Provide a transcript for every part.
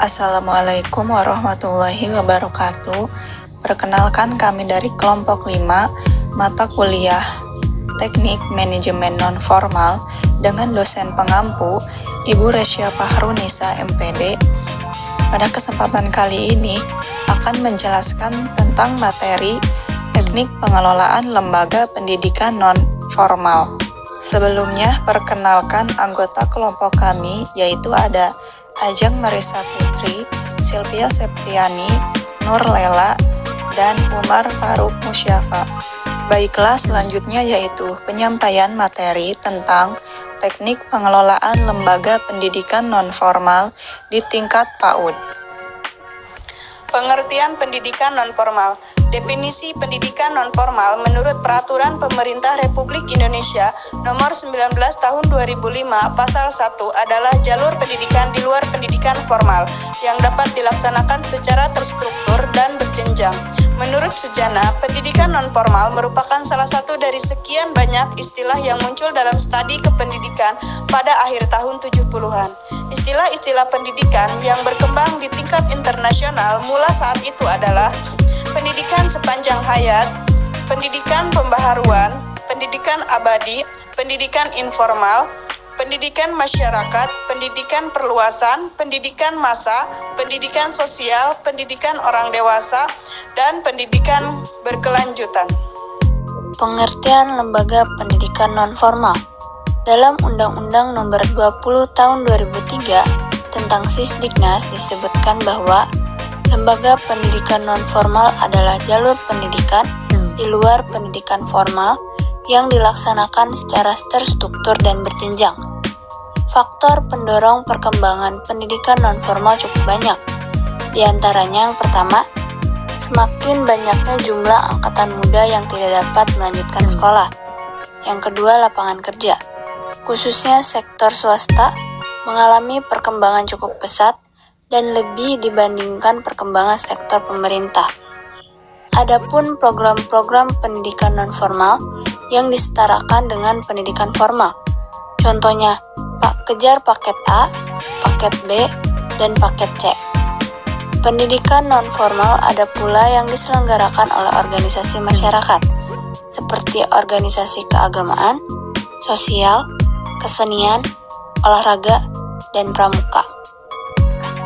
Assalamualaikum warahmatullahi wabarakatuh. Perkenalkan, kami dari kelompok 5 mata kuliah Teknik Manajemen Non-Formal dengan dosen pengampu Ibu Resya Fahrunisa MPD. Pada kesempatan kali ini akan menjelaskan tentang materi Teknik Pengelolaan Lembaga Pendidikan Non-Formal. Sebelumnya, perkenalkan anggota kelompok kami, yaitu ada Ajeng Marisa Putri, Sylvia Septiani, Nur Lela, dan Umar Faruk Musyafa. Baiklah, selanjutnya yaitu penyampaian materi tentang teknik pengelolaan lembaga pendidikan non-formal di tingkat PAUD. Pengertian pendidikan non-formal. Definisi pendidikan non-formal menurut Peraturan Pemerintah Republik Indonesia Nomor 19 Tahun 2005 Pasal 1 adalah jalur pendidikan di luar pendidikan formal yang dapat dilaksanakan secara terstruktur dan berjenjang. Menurut Sujana, pendidikan non-formal merupakan salah satu dari sekian banyak istilah yang muncul dalam studi kependidikan pada akhir tahun 70-an. Istilah-istilah pendidikan yang berkembang di tingkat internasional mula saat itu adalah pendidikan sepanjang hayat, pendidikan pembaharuan, pendidikan abadi, pendidikan informal, pendidikan masyarakat, pendidikan perluasan, pendidikan massa, pendidikan sosial, pendidikan orang dewasa, dan pendidikan berkelanjutan. Pengertian lembaga pendidikan non-formal. Dalam Undang-Undang Nomor 20 Tahun 2003 tentang Sisdiknas disebutkan bahwa lembaga pendidikan non-formal adalah jalur pendidikan di luar pendidikan formal yang dilaksanakan secara terstruktur dan berjenjang. Faktor pendorong perkembangan pendidikan non-formal cukup banyak. Di antaranya yang pertama, semakin banyaknya jumlah angkatan muda yang tidak dapat melanjutkan sekolah. Yang kedua, lapangan kerja. Khususnya sektor swasta mengalami perkembangan cukup pesat dan lebih dibandingkan perkembangan sektor pemerintah. Adapun program-program pendidikan non-formal yang disetarakan dengan pendidikan formal. Contohnya, kejar paket A, paket B, dan paket C. Pendidikan non-formal ada pula yang diselenggarakan oleh organisasi masyarakat, seperti organisasi keagamaan, sosial, kesenian, olahraga, dan pramuka.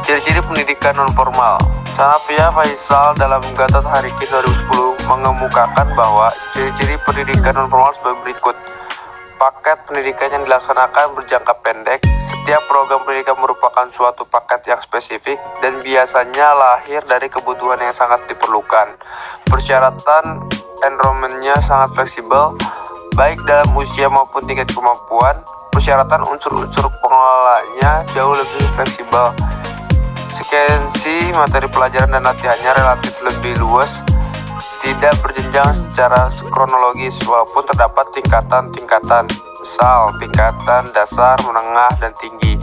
Ciri-ciri pendidikan non-formal. Sanafia Faisal dalam Gatot Hariki 2010 mengemukakan bahwa ciri-ciri pendidikan non-formal sebagai berikut. Paket pendidikan yang dilaksanakan berjangka pendek. Setiap program pendidikan merupakan suatu paket yang spesifik dan biasanya lahir dari kebutuhan yang sangat diperlukan. Persyaratan enrollment-nya sangat fleksibel, baik dalam usia maupun tingkat kemampuan. Persyaratan unsur-unsur pengelolanya jauh lebih fleksibel. Sekuensi materi pelajaran dan latihannya relatif lebih luas, tidak berjenjang secara kronologis, walaupun terdapat tingkatan-tingkatan, misal tingkatan dasar, menengah, dan tinggi.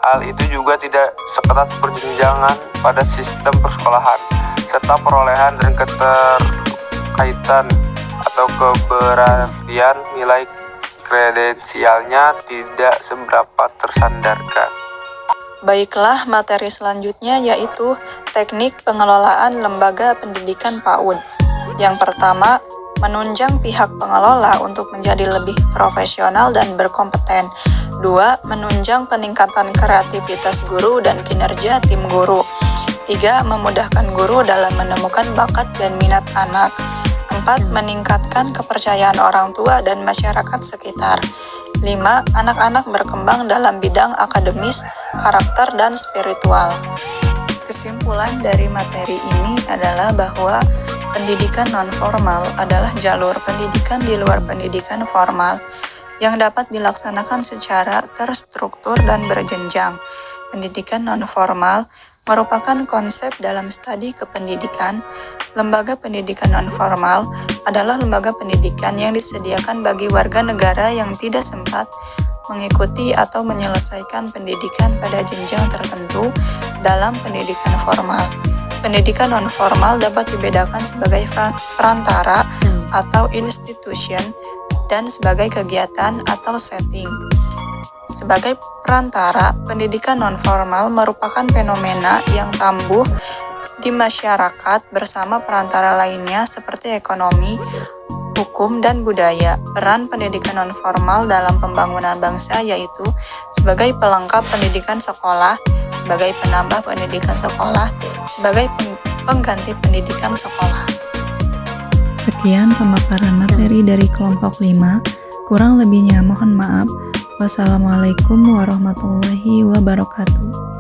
Hal itu juga tidak seketat perjenjangan pada sistem persekolahan, serta perolehan dan keterkaitan atau keberartian nilai kredensialnya tidak seberapa tersandarkan. Baiklah, materi selanjutnya yaitu teknik pengelolaan lembaga pendidikan PAUD. Yang pertama, menunjang pihak pengelola untuk menjadi lebih profesional dan berkompeten. 2. Menunjang peningkatan kreativitas guru dan kinerja tim guru. 3. Memudahkan guru dalam menemukan bakat dan minat anak. 4. Meningkatkan kepercayaan orang tua dan masyarakat sekitar. 5. Anak-anak berkembang dalam bidang akademis, karakter, dan spiritual. Kesimpulan dari materi ini adalah bahwa pendidikan non-formal adalah jalur pendidikan di luar pendidikan formal yang dapat dilaksanakan secara terstruktur dan berjenjang. Pendidikan non-formal merupakan konsep dalam studi kependidikan. Lembaga pendidikan non-formal adalah lembaga pendidikan yang disediakan bagi warga negara yang tidak sempat mengikuti atau menyelesaikan pendidikan pada jenjang tertentu dalam pendidikan formal. Pendidikan non-formal dapat dibedakan sebagai perantara atau institution dan sebagai kegiatan atau setting. Sebagai perantara, pendidikan nonformal merupakan fenomena yang tumbuh di masyarakat bersama perantara lainnya seperti ekonomi, hukum, dan budaya. Peran pendidikan nonformal dalam pembangunan bangsa yaitu sebagai pelengkap pendidikan sekolah, sebagai penambah pendidikan sekolah, sebagai pengganti pendidikan sekolah. Sekian pemaparan materi dari kelompok 5. Kurang lebihnya mohon maaf. Wassalamualaikum warahmatullahi wabarakatuh.